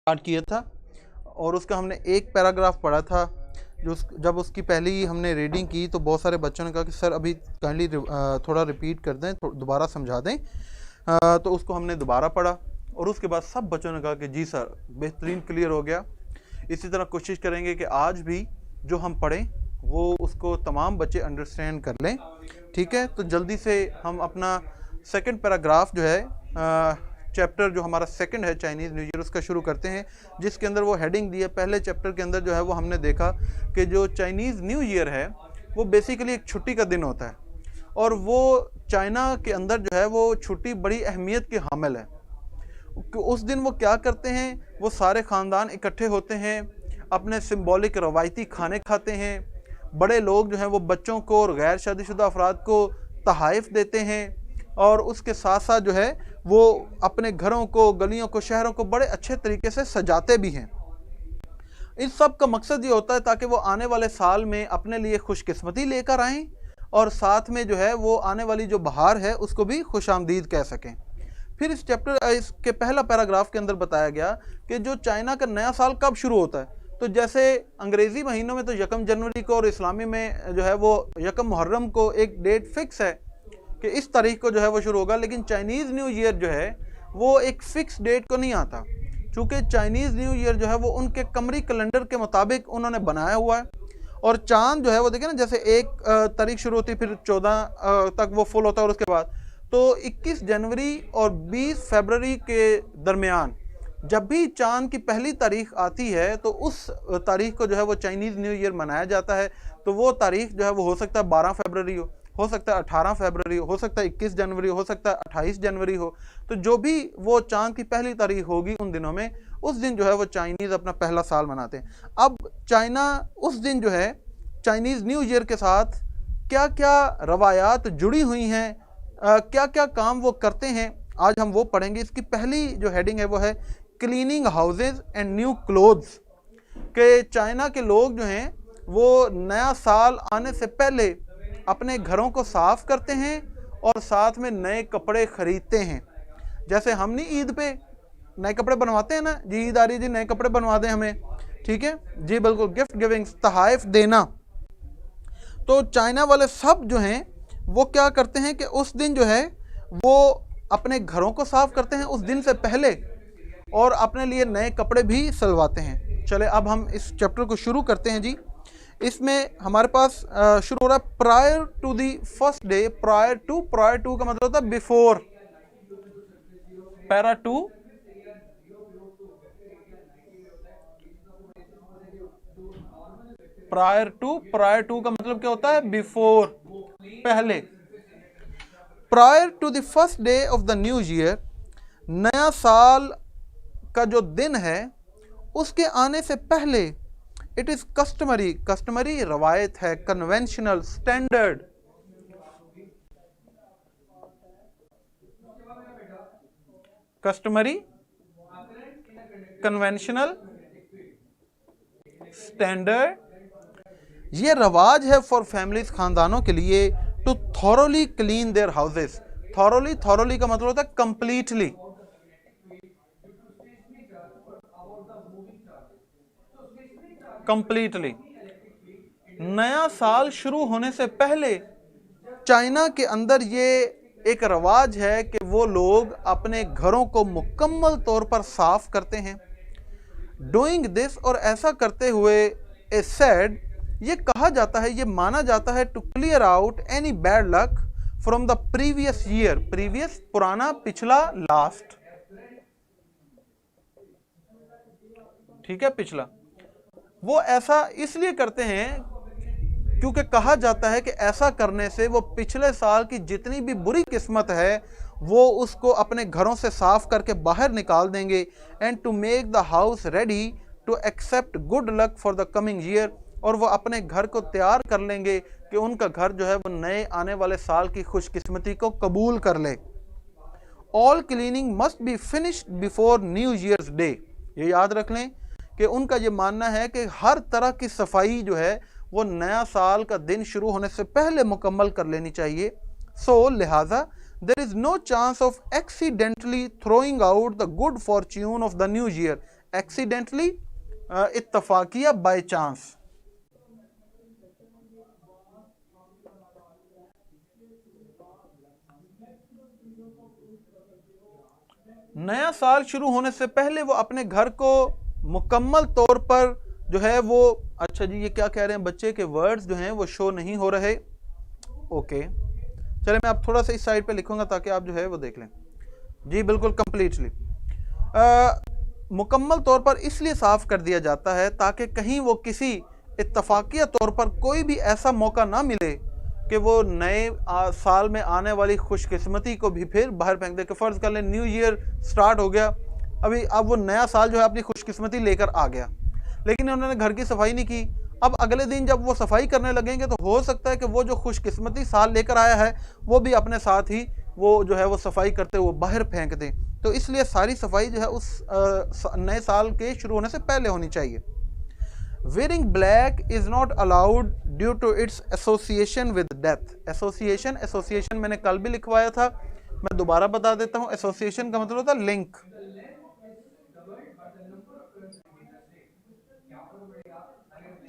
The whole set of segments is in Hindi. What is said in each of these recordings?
स्टार्ट किया था और उसका हमने एक पैराग्राफ पढ़ा था। जब उसकी पहली हमने रीडिंग की तो बहुत सारे बच्चों ने कहा कि सर अभी काइंडली थोड़ा रिपीट कर दें, दोबारा समझा दें। तो उसको हमने दोबारा पढ़ा और उसके बाद सब बच्चों ने कहा कि जी सर बेहतरीन क्लियर हो गया। इसी तरह कोशिश करेंगे कि आज भी जो हम पढ़ें वो उसको तमाम बच्चे अंडरस्टैंड कर लें। ठीक है, तो जल्दी से हम अपना सेकंड पैराग्राफ जो है चैप्टर जो हमारा सेकंड है चाइनीज़ न्यू ईयर, उसका शुरू करते हैं, जिसके अंदर वो हेडिंग दी है। पहले चैप्टर के अंदर जो है वो हमने देखा कि जो चाइनीज़ न्यू ईयर है वो बेसिकली एक छुट्टी का दिन होता है और वो चाइना के अंदर जो है वो छुट्टी बड़ी अहमियत की हामिल है। उस दिन वो क्या करते हैं, वो सारे ख़ानदान इकट्ठे होते हैं, अपने सिंबॉलिक रवायती खाने खाते हैं। बड़े लोग जो हैं वो बच्चों को और गैर शादीशुदा अफराद को तहाइफ देते हैं और उसके साथ साथ जो है वो अपने घरों को, गलियों को, शहरों को बड़े अच्छे तरीके से सजाते भी हैं। इस सब का मकसद ये होता है ताकि वो आने वाले साल में अपने लिए खुशकिस्मती लेकर आएँ और साथ में जो है वो आने वाली जो बहार है उसको भी खुशामदीद कह सकें। फिर इस चैप्टर इसके पहला पैराग्राफ के अंदर बताया गया कि जो चाइना का नया साल कब शुरू होता है। तो जैसे अंग्रेज़ी महीनों में तो 1 जनवरी को और इस्लामी में जो है वो 1 मुहर्रम को एक डेट फिक्स है कि इस तारीख को जो है वो शुरू होगा, लेकिन चाइनीज़ न्यू ईयर जो है वो एक फ़िक्स डेट को नहीं आता, चूँकि चाइनीज़ न्यू ईयर जो है वो उनके कमरी कैलेंडर के मुताबिक उन्होंने बनाया हुआ है। और चाँद जो है वो देखें ना, जैसे 1 तारीख शुरू होती है, फिर 14 तक वो फुल होता है और उसके बाद तो 21 जनवरी और 20 फरवरी के दरमियान जब भी चाँद की पहली तारीख आती है तो उस तारीख को जो है वो चाइनीज़ न्यू ईयर मनाया जाता है। तो वो तारीख जो है वो हो सकता है 12 फरवरी हो सकता है 18 फरवरी हो सकता है 21 जनवरी हो सकता है 28 जनवरी हो। तो जो भी वो चाँद की पहली तारीख होगी उन दिनों में, उस दिन जो है वो चाइनीज़ अपना पहला साल मनाते हैं। अब चाइना उस दिन जो है चाइनीज़ न्यू ईयर के साथ क्या क्या रवायात जुड़ी हुई हैं, क्या क्या काम वो करते हैं, आज हम वो पढ़ेंगे। इसकी पहली जो हेडिंग है वो है cleaning houses and new clothes. के चाइना के लोग जो हैं वो नया साल आने से पहले अपने घरों को साफ़ करते हैं और साथ में नए कपड़े ख़रीदते हैं। जैसे हम नहीं ईद पे नए कपड़े बनवाते हैं ना, जी ईद आ रही जी नए कपड़े बनवा दें हमें, ठीक है जी बिल्कुल, गिफ्ट गिविंग, तहाइफ देना। तो चाइना वाले सब जो हैं वो क्या करते हैं कि उस दिन जो है वो अपने घरों को साफ़ करते हैं उस दिन से पहले और अपने लिए नए कपड़े भी सिलवाते हैं। चले अब हम इस चैप्टर को शुरू करते हैं जी। इसमें हमारे पास शुरू हो रहा है prior to the first day. Prior to का मतलब होता है before. Para two prior to का मतलब क्या होता है, बिफोर, पहले। Prior to the first day of the new year, नया साल का जो दिन है उसके आने से पहले, इट इज कस्टमरी, कस्टमरी रवायत है, conventional, standard, customary, conventional, standard, ये रवाज है फॉर फैमिलीज, खानदानों के लिए, to thoroughly clean their houses. Thoroughly का मतलब होता है कंप्लीटली। कंप्लीटली नया साल शुरू होने से पहले चाइना के अंदर ये एक रवाज है कि वो लोग अपने घरों को मुकम्मल तौर पर साफ करते हैं। डूइंग दिस, और ऐसा करते हुए, ए सेड, ये कहा जाता है, ये माना जाता है, to clear out any bad luck from the previous year. Previous पुराना, पिछला, लास्ट, ठीक है, पिछला। वो ऐसा इसलिए करते हैं क्योंकि कहा जाता है कि ऐसा करने से वो पिछले साल की जितनी भी बुरी किस्मत है वो उसको अपने घरों से साफ करके बाहर निकाल देंगे। And to make the house ready to accept good luck for the coming year, और वो अपने घर को तैयार कर लेंगे कि उनका घर जो है वो नए आने वाले साल की खुशकिस्मती को कबूल कर ले। All cleaning must be finished before new year's day. ये याद रख लें कि उनका ये मानना है कि हर तरह की सफाई जो है वो नया साल का दिन शुरू होने से पहले मुकम्मल कर लेनी चाहिए। सो लिहाजा there is no chance of accidentally throwing out the good fortune of the new year. Accidentally, इत्तफाकिया, बाय चांस। नया साल शुरू होने से पहले वो अपने घर को मुकम्मल तौर पर जो है वो, अच्छा जी ये क्या कह रहे हैं बच्चे के वर्ड्स जो हैं वो शो नहीं हो रहे। ओके चले मैं आप थोड़ा सा इस साइड पे लिखूंगा ताकि आप जो है वो देख लें। जी बिल्कुल कंप्लीटली मुकम्मल तौर पर इसलिए साफ कर दिया जाता है ताकि कहीं वो किसी इत्तफाकिया तौर पर कोई भी ऐसा मौका ना मिले कि वो नए साल में आने वाली खुशकिस्मती को भी फिर बाहर फेंक दे। कि फ़र्ज़ कर लें न्यू ईयर स्टार्ट हो गया, अभी अब वो नया साल जो है अपनी खुशकिस्मती लेकर आ गया, लेकिन उन्होंने घर की सफाई नहीं की। अब अगले दिन जब वो सफाई करने लगेंगे तो हो सकता है कि वो जो खुशकिस्मती साल लेकर आया है वो भी अपने साथ ही वो जो है वो सफाई करते हुए बाहर फेंक दें। तो इसलिए सारी सफाई जो है उस नए साल के शुरू होने से पहले होनी चाहिए। Wearing black is not allowed due to its association with death। Association मैंने कल भी लिखवाया था, मैं दोबारा बता देता हूँ। एसोसिएशन का मतलब होता है लिंक।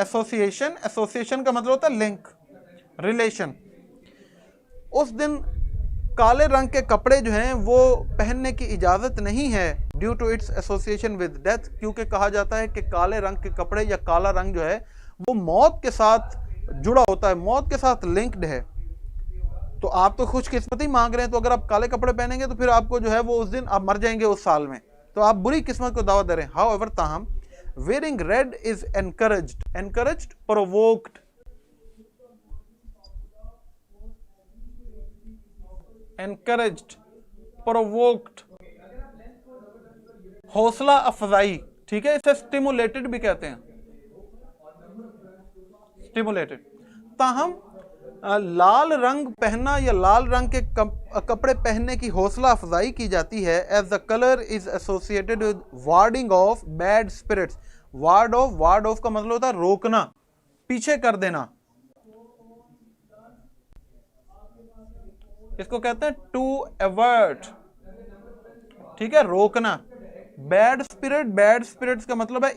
एसोसिएशन का मतलब होता है लिंक, रिलेशन। उस दिन काले रंग के कपड़े जो हैं वो पहनने की इजाज़त नहीं है due to its association with death, क्योंकि कहा जाता है कि काले रंग के कपड़े या काला रंग जो है वो मौत के साथ जुड़ा होता है, मौत के साथ लिंक्ड है। तो आप तो खुशकिस्मती मांग रहे हैं, तो अगर आप काले कपड़े पहनेंगे तो फिर आपको जो है वो उस दिन आप मर जाएंगे उस साल में, तो आप बुरी किस्मत को दावा दे रहे हैं। हाउएवर ताहम wearing red is encouraged, provoked. Encouraged, provoked, हौसला अफजाई, ठीक है। इसे स्टिमुलेटेड भी कहते हैं, स्टिमुलेटेड। ताहम लाल रंग पहनना या लाल रंग के कपड़े पहनने की हौसला अफजाई की जाती है as the colour is associated with warding off bad spirits. Ward off का मतलब होता है रोकना, पीछे कर देना, इसको कहते हैं टू एवर्ट, ठीक है, रोकना। बैड स्पिरिट्स का मतलब है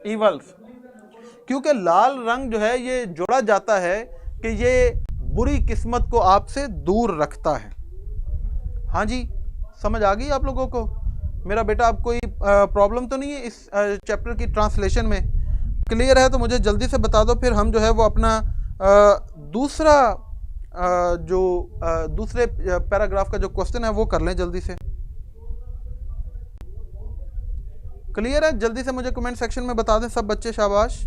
इवल्स, क्योंकि लाल रंग जो है ये जोड़ा जाता है कि ये बुरी किस्मत को आपसे दूर रखता है। हाँ जी समझ आ गई आप लोगों को? मेरा बेटा, आप कोई प्रॉब्लम तो नहीं है इस चैप्टर की ट्रांसलेशन में? क्लियर है तो मुझे जल्दी से बता दो, फिर हम जो है वो अपना दूसरा दूसरे पैराग्राफ का जो क्वेश्चन है वो कर लें जल्दी से। क्लियर है? जल्दी से मुझे कमेंट सेक्शन में बता दें सब बच्चे, शाबाश।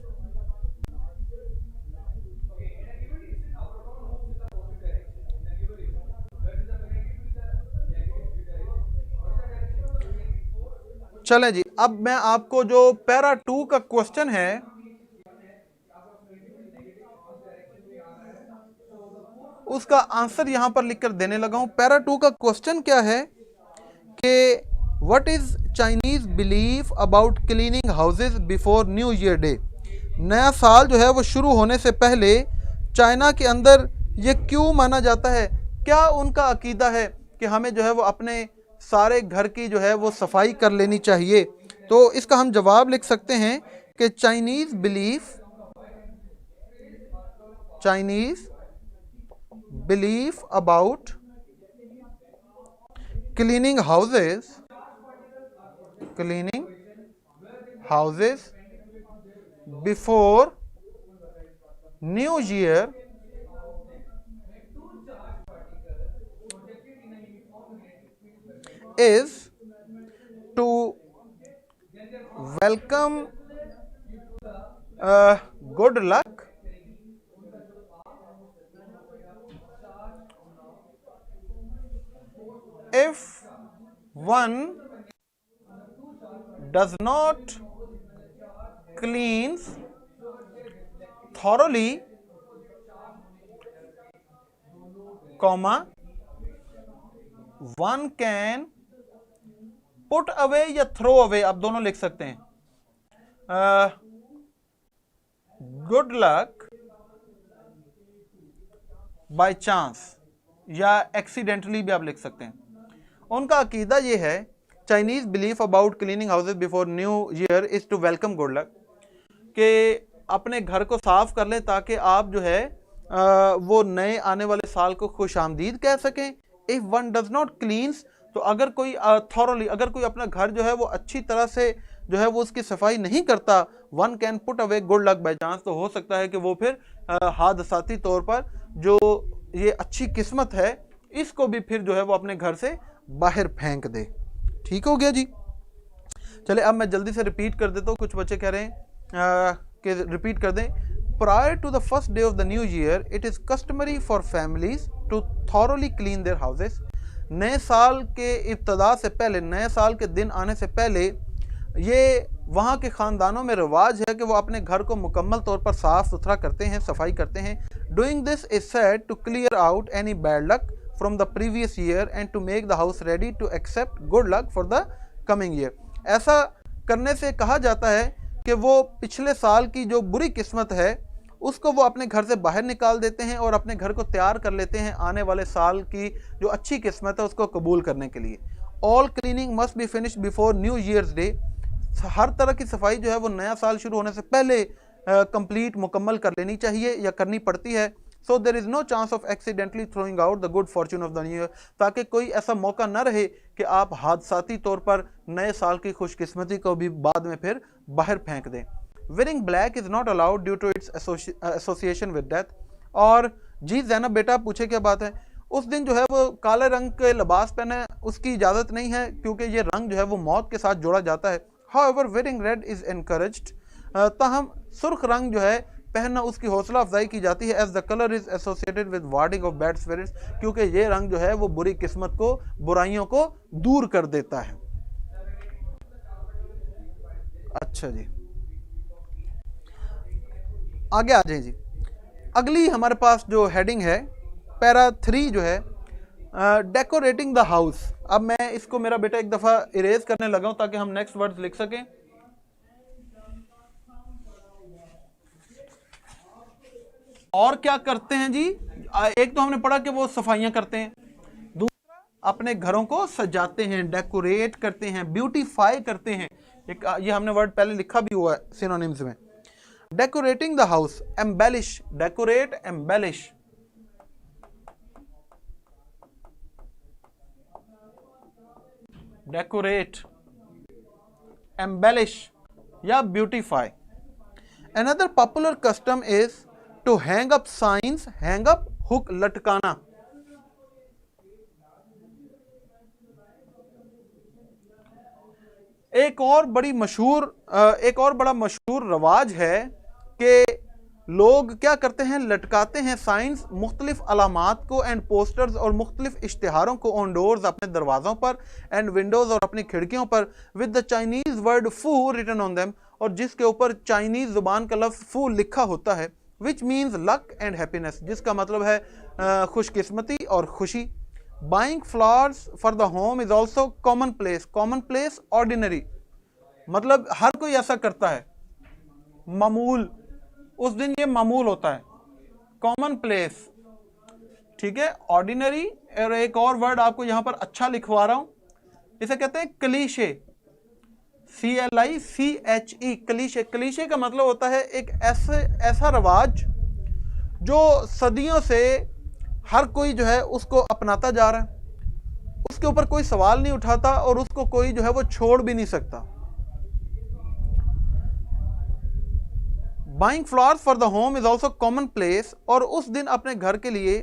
चलें जी, अब मैं आपको जो पैरा 2 का क्वेश्चन है उसका आंसर यहां पर लिखकर देने लगा हूं। पैरा 2 का क्वेश्चन क्या है कि what is Chinese belief about cleaning houses before new year day. नया साल जो है वो शुरू होने से पहले चाइना के अंदर ये क्यों माना जाता है? क्या उनका अकीदा है कि हमें जो है वो अपने सारे घर की जो है वो सफाई कर लेनी चाहिए? तो इसका हम जवाब लिख सकते हैं कि Chinese belief about cleaning houses before new year is to welcome good luck if one does not cleans thoroughly, comma one can put away या थ्रो अवे, आप दोनों लिख सकते हैं। गुड लक बाय चांस या एक्सीडेंटली भी आप लिख सकते हैं। उनका अकीदा ये है, Chinese belief about cleaning houses before new year is to welcome good luck, कि अपने घर को साफ कर लें ताकि आप जो है वो नए आने वाले साल को खुश आमदीद कह सकें। If one does not cleans, तो अगर कोई थॉरली, अगर कोई अपना घर जो है वो अच्छी तरह से जो है वो उसकी सफाई नहीं करता, one can put away good luck by chance, तो हो सकता है कि वो फिर हादसाती तौर पर जो ये अच्छी किस्मत है इसको भी फिर जो है वो अपने घर से बाहर फेंक दे। ठीक हो गया जी। चले अब मैं जल्दी से रिपीट कर देता हूँ, कुछ बच्चे कह रहे हैं कि रिपीट कर दें। Prior to the first day of the new year it is customary for families to thoroughly clean their houses. नए साल के इब्तदा से पहले, नए साल के दिन आने से पहले ये वहाँ के ख़ानदानों में रिवाज है कि वो अपने घर को मुकम्मल तौर पर साफ़ सुथरा करते हैं, सफाई करते हैं। Doing this is said to clear out any bad luck from the previous year and to make the house ready to accept good luck for the coming year. ऐसा करने से कहा जाता है कि वो पिछले साल की जो बुरी किस्मत है उसको वो अपने घर से बाहर निकाल देते हैं और अपने घर को तैयार कर लेते हैं आने वाले साल की जो अच्छी किस्मत है उसको कबूल करने के लिए। All cleaning must be finished before new year's day. हर तरह की सफाई जो है वो नया साल शुरू होने से पहले कंप्लीट मुकम्मल कर लेनी चाहिए या करनी पड़ती है। So there is no chance of accidentally throwing out the good fortune of the new year, ताकि कोई ऐसा मौका न रहे कि आप हादसाती तौर पर नए साल की खुशकिस्मती को भी बाद में फिर बाहर फेंक दें। Wearing black is not allowed due to its association with death. और जी जैनब बेटा पूछे क्या बात है, उस दिन जो है वो काले रंग के लिबास पहने उसकी इजाज़त नहीं है क्योंकि ये रंग जो है वो मौत के साथ जोड़ा जाता है। However, wearing red is encouraged। ताहम सुर्ख रंग जो है पहनना उसकी हौसला अफजाई की जाती है, as the color is associated with warding of bad spirits, क्योंकि ये रंग जो है वो बुरी किस्मत को, बुराइयों को दूर कर देता है। अच्छा जी, आगे आ जाए जी। अगली हमारे पास जो हेडिंग है पैरा 3 जो है डेकोरेटिंग द हाउस। अब मैं इसको मेरा बेटा एक दफ़ा इरेज करने लगा हूं ताकि हम नेक्स्ट वर्ड्स लिख सकें। और क्या करते हैं जी, एक तो हमने पढ़ा कि वो सफाइयां करते हैं, दूसरा अपने घरों को सजाते हैं, डेकोरेट करते हैं, ब्यूटीफाई करते हैं। एक ये हमने वर्ड पहले लिखा भी हुआ है सिनोनिम्स में। Decorating the house, embellish, decorate, embellish. Decorate, embellish या beautify. Another popular custom is to hang up signs, hang up hook, लटकाना। एक और बड़ा मशहूर रवाज है कि लोग क्या करते हैं, लटकाते हैं साइंस, मुख्तलिफ अलामात को एंड पोस्टर्स और मुख्तलिफ इश्तिहारों को ऑन डोर्स, अपने दरवाज़ों पर, एंड विंडोज़ और अपनी खिड़कियों पर, विद द चाइनीज़ वर्ड फू रिटन ऑन देम, और जिसके ऊपर चाइनीज़ ज़ुबान का लफ्ज़ फू लिखा होता है, which means luck and happiness, जिसका मतलब है खुशकिस्मती और खुशी। Buying flowers for the home is also common place, common place ordinary, मतलब हर कोई ऐसा करता है, मामूल, उस दिन ये मामूल होता है, कॉमन प्लेस, ठीक है, ऑर्डिनरी। और एक और वर्ड आपको यहां पर अच्छा लिखवा रहा हूं, इसे कहते हैं क्लीशे, CLICHE, क्लीशे। क्लीशे का मतलब होता है एक ऐसा रवाज जो सदियों से हर कोई जो है उसको अपनाता जा रहा है, उसके ऊपर कोई सवाल नहीं उठाता और उसको कोई जो है वो छोड़ भी नहीं सकता। Buying flowers for the home is also common place, और उस दिन अपने घर के लिए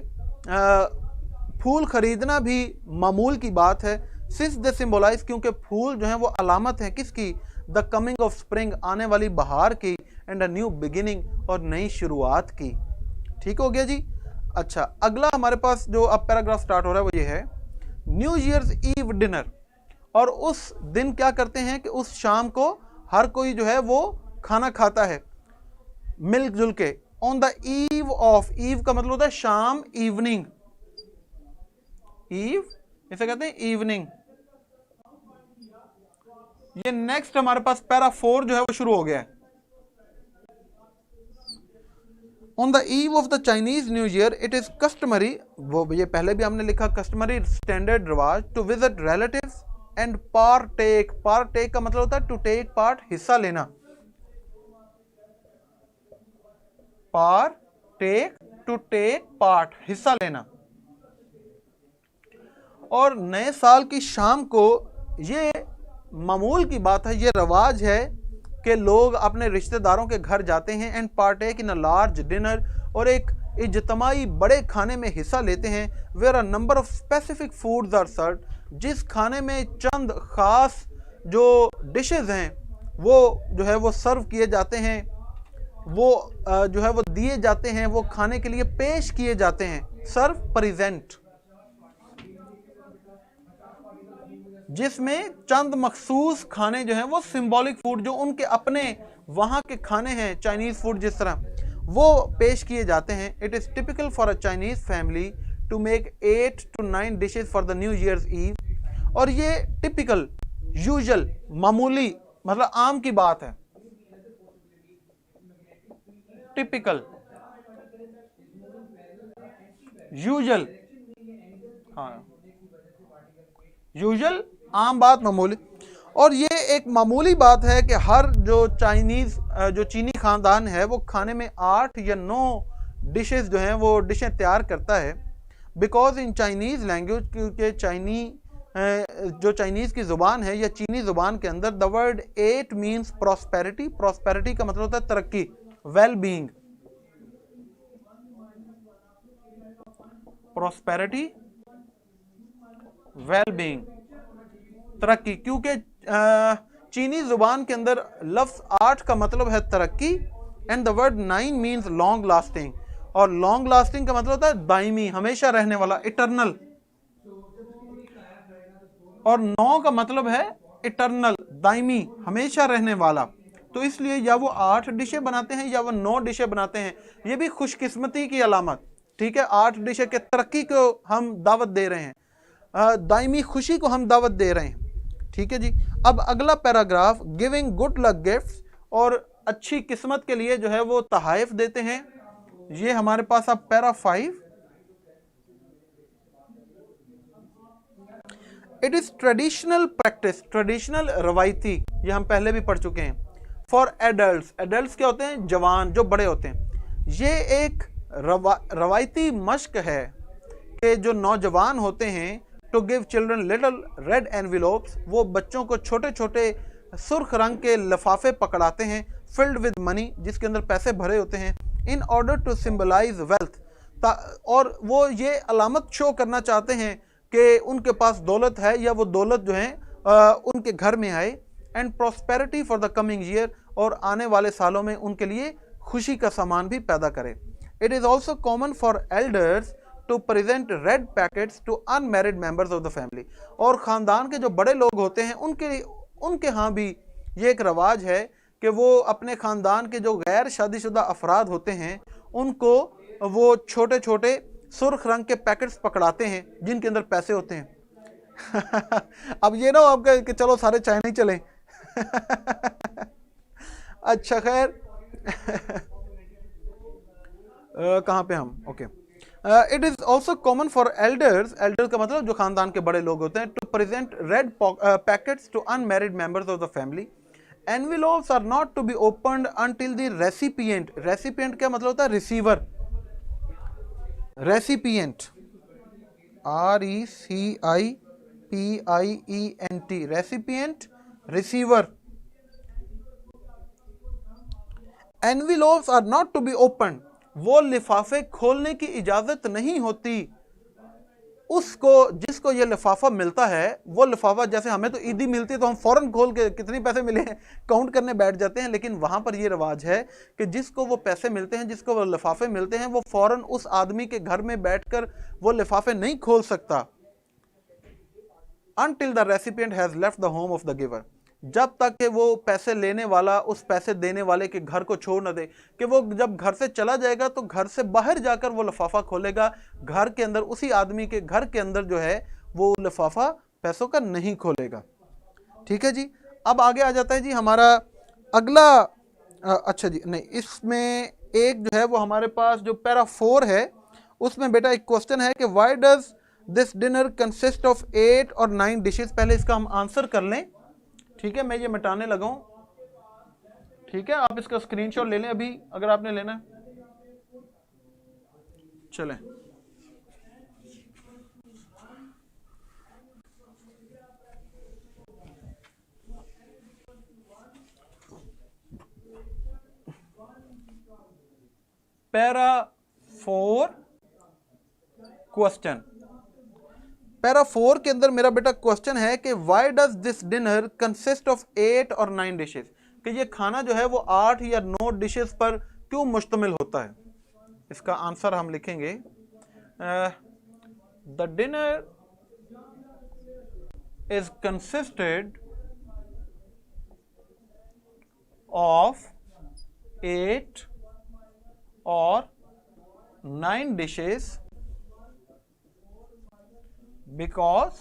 फूल खरीदना भी मामूल की बात है। सिंस दे सिंबलाइज, क्योंकि फूल जो है वो अलामत है किसकी, द कमिंग ऑफ स्प्रिंग, आने वाली बहार की, एंड अ न्यू बिगिनिंग, और नई शुरुआत की। ठीक हो गया जी। अच्छा, अगला हमारे पास जो अब पैराग्राफ स्टार्ट हो रहा है वो ये है, न्यू ईयर्स ईव डिनर। और उस दिन क्या करते हैं कि उस शाम को हर कोई जो है वो खाना खाता है मिलजुल के। On the eve of, eve का मतलब होता है शाम, इवनिंग, ईव इसे कहते हैं इवनिंग। ये नेक्स्ट हमारे पास पैरा 4 जो है वो शुरू हो गया है। On the eve of the Chinese new year it is customary, वो ये पहले भी हमने लिखा, कस्टमरी स्टैंडर्ड रिवाज to visit relatives and partake. Partake का मतलब होता है टू टेक पार्ट, हिस्सा लेना। पार्टेक, टू टेक पार्ट, हिस्सा लेना। और नए साल की शाम को ये मामूल की बात है, ये रवाज है कि लोग अपने रिश्तेदारों के घर जाते हैं and partake in a large dinner, और एक इज्तमाई बड़े खाने में हिस्सा लेते हैं। Where a number of specific foods are serve, जिस खाने में चंद ख़ास जो डिशेस हैं वो जो है वो सर्व किए जाते हैं, वो जो है वो दिए जाते हैं, वो खाने के लिए पेश किए जाते हैं। सर्व, प्रेजेंट, जिसमें चंद मखसूस खाने जो हैं वो सिंबॉलिक फूड, जो उनके अपने वहाँ के खाने हैं चाइनीज़ फूड जिस तरह, वो पेश किए जाते हैं। It is typical for a Chinese family to make 8 to 9 dishes for the new year's eve. और ये टिपिकल, यूजुअल, मामूली मतलब आम की बात है। टिपिकल, यूजुअल, हाँ, यूजुअल, आम बात, मामूली। और ये एक मामूली बात है कि हर जो चीनी ख़ानदान है वो खाने में 8 या 9 डिशेस जो हैं वो डिशें तैयार करता है। बिकॉज इन चाइनीज़ लैंग्वेज, क्योंकि जो चाइनीज़ की ज़ुबान है या चीनी ज़ुबान के अंदर the word 8 means prosperity. Prosperity का मतलब होता है तरक्की, well being, prosperity, well being, तरक्की। क्योंकि चीनी जुबान के अंदर लफ्ज 8 का मतलब है तरक्की, and the word 9 means long lasting, और लॉन्ग लास्टिंग का मतलब होता है दायमी, हमेशा रहने वाला, इटर्नल। और 9 का मतलब है इटर्नल, दायमी, हमेशा रहने वाला। तो इसलिए या वो 8 डिशें बनाते हैं या वो 9 डिशें बनाते हैं, ये भी खुशकिस्मती की अलामत, ठीक है। 8 डिशें के तरक्की को हम दावत दे रहे हैं, दायमी खुशी को हम दावत दे रहे हैं, ठीक है जी। अब अगला paragraph, giving good luck gifts, और अच्छी किस्मत के लिए जो है वो तहाइफ देते हैं। ये हमारे पास अब para 5। It is traditional practice, traditional रवायती, ये हम पहले भी पढ़ चुके हैं। फॉर एडल्ट, एडल्ट क्या होते हैं, जवान, जो बड़े होते हैं। ये एक रवायती मश्क है कि जो नौजवान होते हैं, to give children little red envelopes, वो बच्चों को छोटे छोटे सुर्ख रंग के लिफाफे पकड़ाते हैं, फिल्ड विद मनी, जिसके अंदर पैसे भरे होते हैं, in order to symbolise wealth, और वो ये अलामत शो करना चाहते हैं कि उनके पास दौलत है या वो दौलत जो है उनके घर में आए, and prosperity for the coming year, और आने वाले सालों में उनके लिए खुशी का सामान भी पैदा करे। It is also common for elders to present red packets to unmarried members of the family, और ख़ानदान के जो बड़े लोग होते हैं उनके यहाँ भी ये एक रवाज है कि वो अपने ख़ानदान के जो गैर शादीशुदा अफराद होते हैं उनको वो छोटे छोटे सुर्ख रंग के पैकेट्स पकड़ाते हैं जिनके अंदर पैसे होते हैं। अब ये ना आपका कि चलो सारे चाइना ही चलें। अच्छा खैर, कहाँ पे हम, okay. It is also common for elders, elder का मतलब जो खानदान के बड़े लोग होते हैं, to present red packets to unmarried members of the family. Envelopes are not to be opened until the recipient, recipient क्या मतलब होता है, receiver, recipient, RECIPIENT, recipient, receiver. Envelopes are not to be open, वो लिफाफे खोलने की इजाजत नहीं होती उसको जिसको ये लिफाफा मिलता है। वो लिफाफा, जैसे हमें तो ईदी मिलती है तो हम फौरन खोल के कितने पैसे मिले हैं काउंट करने बैठ जाते हैं, लेकिन वहां पर ये रिवाज है कि जिसको वो पैसे मिलते हैं, जिसको वो लिफाफे मिलते हैं, वो फौरन उस आदमी के घर में बैठकर वो लिफाफे नहीं खोल सकता until the recipient has left the home of the giver, जब तक कि वो पैसे लेने वाला उस पैसे देने वाले के घर को छोड़ न दे। कि वो जब घर से चला जाएगा तो घर से बाहर जाकर वो लिफाफा खोलेगा, घर के अंदर, उसी आदमी के घर के अंदर जो है वो लिफाफा पैसों का नहीं खोलेगा, ठीक है जी। अब आगे आ जाता है जी हमारा अगला, अच्छा जी नहीं, इसमें एक जो है वो हमारे पास जो पैरा 4 है उसमें बेटा एक क्वेश्चन है कि why does this dinner consist of 8 और 9 डिशेस। पहले इसका हम आंसर कर लें, ठीक है। मैं ये मिटाने लगा हूं, ठीक है। आप इसका स्क्रीनशॉट ले लें अभी अगर आपने लेना है। चलें, पैरा 4 क्वेश्चन, पैरा 4 के अंदर मेरा बेटा क्वेश्चन है कि why does this dinner consist of 8 और 9 डिशेस, कि ये खाना जो है वो 8 या 9 डिशेस पर क्यों मुश्तमिल होता है। इसका आंसर हम लिखेंगे the dinner is consisted of 8 or 9 dishes because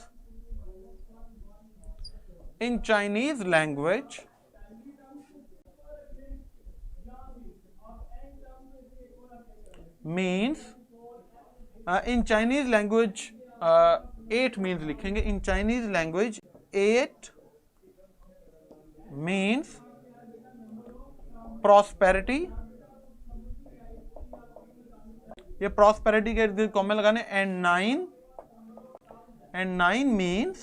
in Chinese language means in Chinese language 8 means लिखेंगे। in Chinese language 8 means prosperity, ये प्रॉस्पेरिटी के इर्द कॉमे लगाने। एंड 9 मीन्स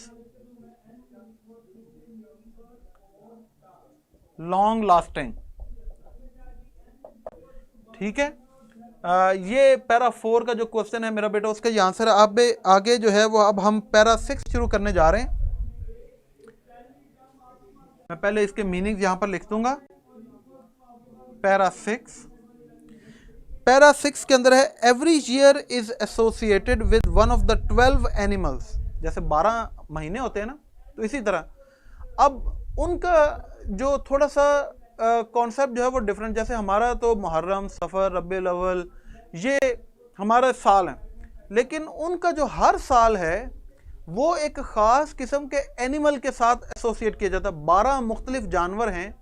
लॉन्ग लास्टिंग, ठीक है। ये पैरा 4 का जो क्वेश्चन है मेरा बेटा उसका ये आंसर है। अब आगे जो है वो अब हम पैरा 6 शुरू करने जा रहे हैं। मैं पहले इसके मीनिंग यहां पर लिख दूंगा। पैरा 6, पैरा 6 के अंदर है every year is associated with one of the 12 animals. जैसे 12 महीने होते हैं ना, तो इसी तरह अब उनका जो थोड़ा सा कॉन्सेप्ट जो है वो डिफरेंट। जैसे हमारा तो मुहर्रम, सफ़र, रबीउल अव्वल ये हमारा साल है, लेकिन उनका जो हर साल है वो एक ख़ास किस्म के एनिमल के साथ एसोसिएट किया जाता है। 12 मुख्तलिफ जानवर हैं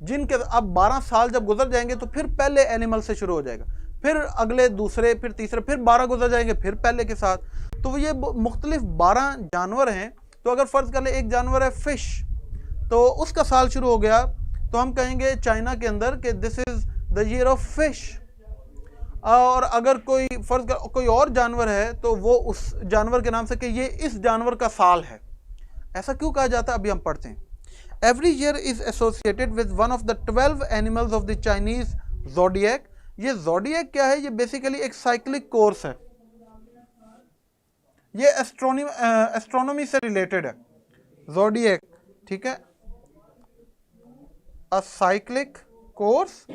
जिनके अब 12 साल जब गुजर जाएंगे तो फिर पहले एनिमल से शुरू हो जाएगा, फिर अगले दूसरे, फिर तीसरे, फिर 12 गुजर जाएंगे फिर पहले के साथ। तो ये मुख्तलिफ 12 जानवर हैं। तो अगर फ़र्ज़ कर ले एक जानवर है फ़िश, तो उसका साल शुरू हो गया तो हम कहेंगे चाइना के अंदर कि this is the year of fish. और अगर कोई फ़र्ज़ कर कोई और जानवर है तो वो उस जानवर के नाम से कि ये इस जानवर का साल है। ऐसा क्यों कहा जाता है अभी हम पढ़ते हैं। Every year is associated with one of the 12 animals of the Chinese zodiac। ये zodiac क्या है? ये बेसिकली एक साइक्लिक कोर्स है, ये एस्ट्रोनॉमी से रिलेटेड है zodiac, ठीक है। अ साइक्लिक कोर्स,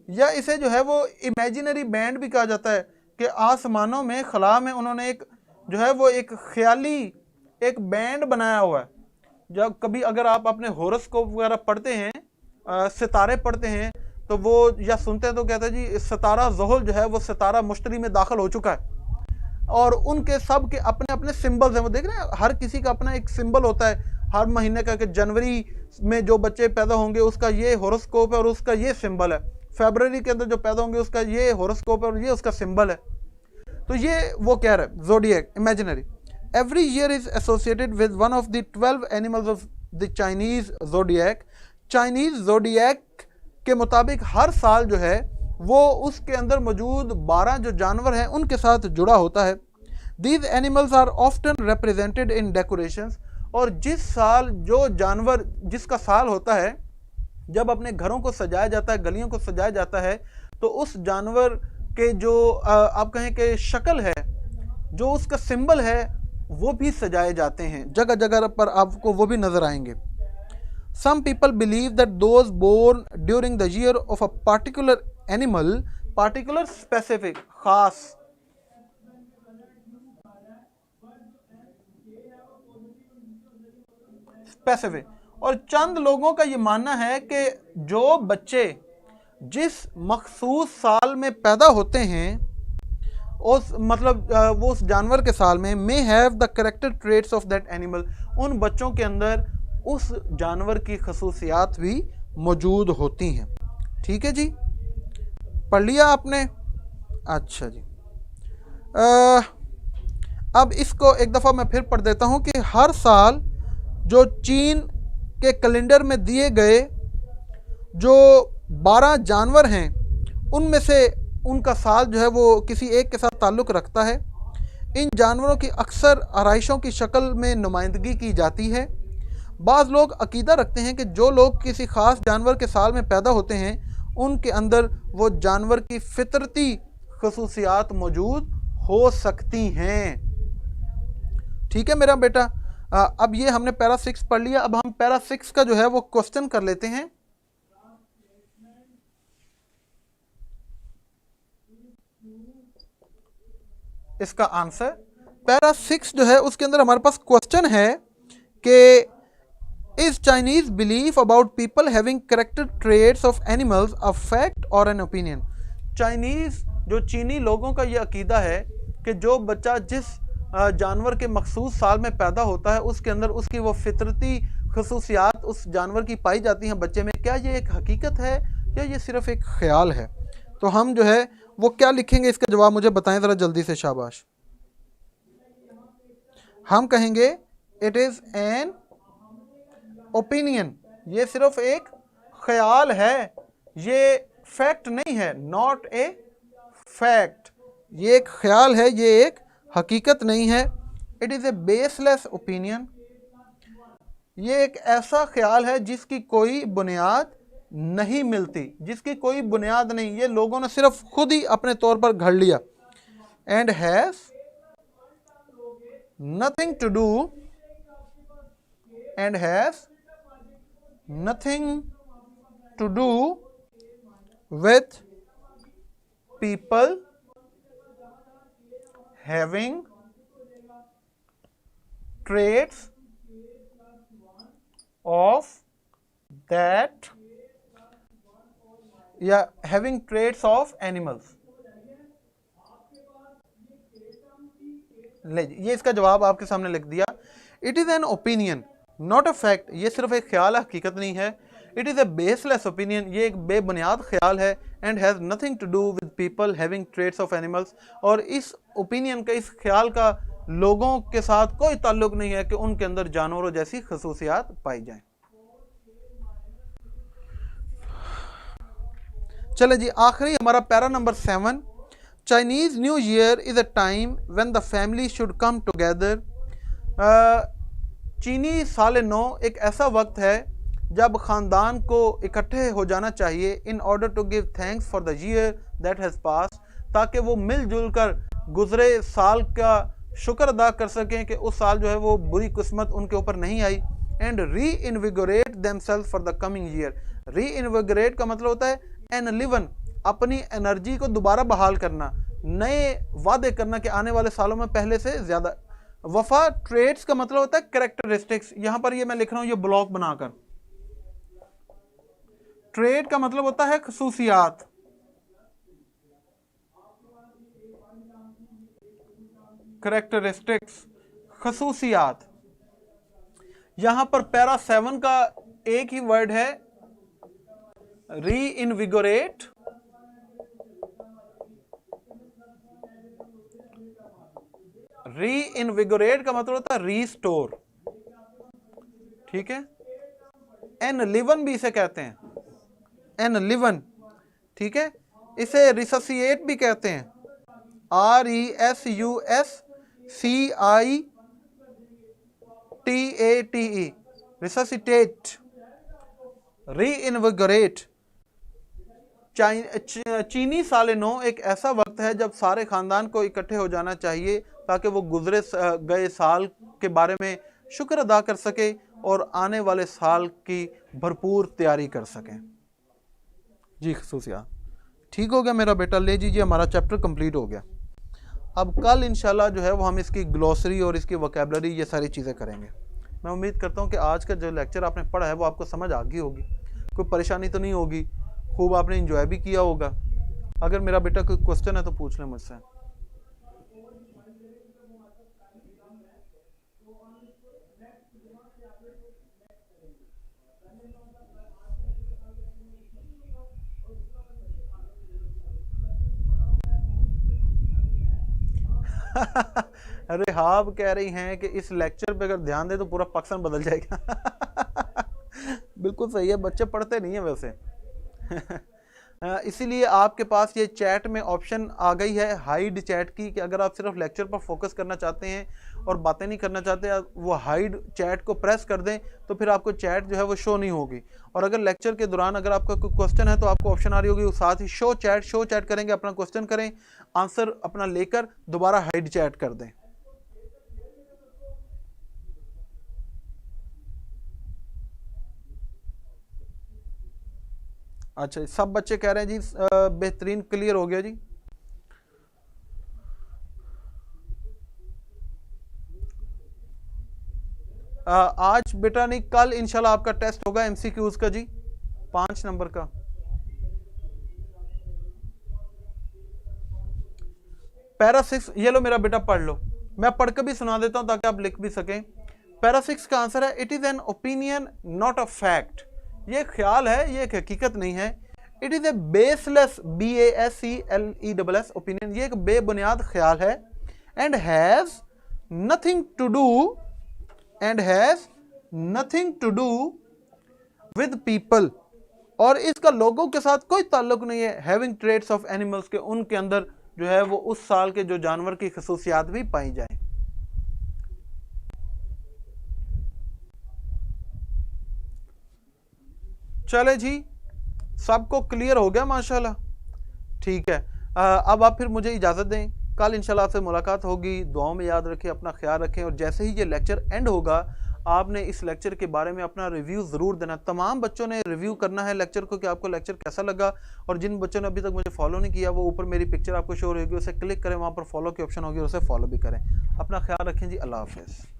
या इसे जो है वो इमेजिनरी बैंड भी कहा जाता है कि आसमानों में, खला में उन्होंने एक जो है वो एक ख्याली एक बैंड बनाया हुआ है। जब कभी अगर आप अपने होरोस्कोप वगैरह पढ़ते हैं, सितारे पढ़ते हैं, तो वो या सुनते हैं तो कहते हैं जी सितारा ज़ुहल जो है वो सितारा मुश्तरी में दाखिल हो चुका है। और उनके सब के अपने अपने सिंबल्स हैं। वो देख रहे हैं हर किसी का अपना एक सिंबल होता है हर महीने का, कि जनवरी में जो बच्चे पैदा होंगे उसका ये होरोस्कोप है और उसका ये सिंबल है। फरवरी के अंदर जो पैदा होंगे उसका ये होरोस्कोप है और ये उसका सिंबल है। तो ये वो कह रहा है zodiac imaginary. Every year is associated with one of the 12 animals of the Chinese zodiac। Chinese zodiac के मुताबिक हर साल जो है वो उसके अंदर मौजूद 12 जो जानवर हैं उनके साथ जुड़ा होता है। These animals are often represented in decorations। और जिस साल जो जानवर जिसका साल होता है, जब अपने घरों को सजाया जाता है, गलियों को सजाया जाता है, तो उस जानवर के जो आप कहें कि शक्ल है, जो उसका सिंबल है, वो भी सजाए जाते हैं। जगह जगह पर आपको वो भी नजर आएंगे। Some people believe that those born during the year of a particular animal, particular specific, खास, स्पेसिफिक, और चंद लोगों का ये मानना है कि जो बच्चे जिस मखसूस साल में पैदा होते हैं उस मतलब वो उस जानवर के साल में may have the character traits of that animal। उन बच्चों के अंदर उस जानवर की खसूसियात भी मौजूद होती हैं। ठीक है जी। पढ़ लिया आपने? अच्छा जी। अब इसको एक दफ़ा मैं फिर पढ़ देता हूँ कि हर साल जो चीन के कैलेंडर में दिए गए जो 12 जानवर हैं उनमें से उनका साल जो है वो किसी एक के साथ ताल्लुक़ रखता है। इन जानवरों की अक्सर आरइशों की शक्ल में नुमाइंदगी की जाती है। बाज़ लोग अकीदा रखते हैं कि जो लोग किसी ख़ास जानवर के साल में पैदा होते हैं उनके अंदर वो जानवर की फितरती खसूसियात मौजूद हो सकती हैं। ठीक है मेरा बेटा। अब ये हमने पैरा 6 पढ़ लिया। अब हम पैरा 6 का जो है वो क्वेश्चन कर लेते हैं। इसका आंसर पैरा 6 जो है उसके अंदर हमारे पास क्वेश्चन है कि is Chinese belief about people having character traits of animals a fact और एन ओपिनियन। चाइनीज जो चीनी लोगों का ये अकीदा है कि जो बच्चा जिस जानवर के मखसूस साल में पैदा होता है उसके अंदर उसकी वो फितरती खसूसियात उस जानवर की पाई जाती हैं बच्चे में, क्या ये एक हकीकत है या ये सिर्फ एक ख्याल है? तो हम जो है वो क्या लिखेंगे, इसका जवाब मुझे बताएं ज़रा जल्दी से, शाबाश। हम कहेंगे इट इज़ एन ओपिनियन, ये सिर्फ एक ख्याल है, ये फैक्ट नहीं है। नॉट ए फैक्ट, ये एक ख्याल है, ये एक हकीकत नहीं है। It is a baseless opinion, ये एक ऐसा ख्याल है जिसकी कोई बुनियाद नहीं मिलती, जिसकी कोई बुनियाद नहीं, ये लोगों ने सिर्फ खुद ही अपने तौर पर घड़ लिया। And has nothing to do, and has nothing to do with people having traits of that या having traits of animals। ले ये इसका जवाब आपके सामने लिख दिया। It is an opinion not a fact, ये सिर्फ एक ख्याल है, हकीकत नहीं है। It is a baseless opinion, ये एक बेबुनियाद ख्याल है। And has nothing to do with people having traits of animals, और इस ओपिनियन का, इस ख्याल का लोगों के साथ कोई ताल्लुक नहीं है कि उनके अंदर जानवरों जैसी खसूसियात पाई जाएं। चले जी, आखिरी हमारा para number 7। Chinese new year is a time when the family should come together. चीनी साल नौ एक ऐसा वक्त है जब ख़ानदान को इकट्ठे हो जाना चाहिए, in order to give thanks for the year that has pass, ताकि वो मिलजुल कर गुजरे साल का शुक्र अदा कर सकें कि उस साल जो है वो बुरी किस्मत उनके ऊपर नहीं आई। And reinvigorate themself for the coming year. Reinvigorate का मतलब होता है एनलिवन, अपनी एनर्जी को दोबारा बहाल करना, नए वादे करना कि आने वाले सालों में पहले से ज़्यादा। वफा ट्रेड्स का मतलब होता है कैरेक्टरिस्टिक्स, यहाँ पर ये मैं लिख रहा हूँ ये ब्लॉक बनाकर। ट्रेड का मतलब होता है खसूसियात, कैरेक्टरिस्टिक्स, खसूसियात। यहां पर पैरा 7 का एक ही वर्ड है री इनविगोरेट, री इनविगोरेट का मतलब होता है रीस्टोर, ठीक है। एनलिवन भी इसे कहते हैं, एनलिवन, ठीक है। इसे रिसोसिएट भी कहते हैं, RESUSCITATE, रिसोसिटेट, री इनविगोरेट। चीनी साल नौ एक ऐसा वक्त है जब सारे ख़ानदान को इकट्ठे हो जाना चाहिए ताकि वो गुजरे गए साल के बारे में शुक्र अदा कर सके और आने वाले साल की भरपूर तैयारी कर सकें। जी खसूसियात, ठीक हो गया मेरा बेटा। ले लीजिए, हमारा चैप्टर कंप्लीट हो गया। अब कल इंशाल्लाह जो है वो हम इसकी ग्लॉसरी और इसकी वोकैबलरी ये सारी चीज़ें करेंगे। मैं उम्मीद करता हूँ कि आज का जो लेक्चर आपने पढ़ा है वो आपको समझ आ गई होगी, कोई परेशानी तो नहीं होगी, खूब आपने इंजॉय भी किया होगा। अगर मेरा बेटा कोई क्वेश्चन है तो पूछ लें मुझसे। अरे हाब कह रही हैं कि इस लेक्चर पे अगर ध्यान दे तो पूरा पाकिस्तान बदल जाएगा। बिल्कुल सही है, बच्चे पढ़ते नहीं है वैसे। इसीलिए आपके पास ये चैट में ऑप्शन आ गई है हाइड चैट की, कि अगर आप सिर्फ लेक्चर पर फोकस करना चाहते हैं और बातें नहीं करना चाहते, वो हाइड चैट को प्रेस कर दें तो फिर आपको चैट जो है वो शो नहीं होगी। और अगर लेक्चर के दौरान अगर आपका कोई क्वेश्चन है तो आपको ऑप्शन आ रही होगी, साथ ही शो चैट करेंगे, अपना क्वेश्चन करें, आंसर अपना लेकर दोबारा हाइड चैट कर दें। अच्छा, सब बच्चे कह रहे हैं जी बेहतरीन, क्लियर हो गया जी। आज बेटा नहीं, कल इंशाल्लाह आपका टेस्ट होगा एमसीक्यूज का जी, 5 नंबर का। पैरा 6, ये लो मेरा बेटा पढ़ लो, मैं पढ़ के भी सुना देता हूं ताकि आप लिख भी सकें। पैरा 6 का आंसर है it is an opinion not a fact. ये ख्याल है, ये एक हकीकत नहीं है। It is a baseless, BASELESS opinion, ये एक बेबुनियाद ख्याल है। And has nothing to do with people, और इसका लोगों के साथ कोई ताल्लुक नहीं है। हैविंग ट्रेट्स ऑफ एनिमल्स, के उनके अंदर जो है वो उस साल के जो जानवर की खसूसियात भी पाई जाए। चले जी, सबको क्लियर हो गया माशाल्लाह, ठीक है। अब आप फिर मुझे इजाज़त दें, कल इंशाल्लाह आपसे मुलाकात होगी। दुआओं में याद रखें, अपना ख्याल रखें, और जैसे ही ये लेक्चर एंड होगा आपने इस लेक्चर के बारे में अपना रिव्यू ज़रूर देना। तमाम बच्चों ने रिव्यू करना है लेक्चर को कि आपको लेक्चर कैसा लगा, और जिन बच्चों ने अभी तक मुझे फॉलो नहीं किया वो ऊपर मेरी पिक्चर आपको शो होगी, उसे क्लिक करें, वहाँ पर फॉलो की ऑप्शन होगी, उसे फॉलो भी करें। अपना ख्याल रखें जी, अल्लाह हाफ़िज़।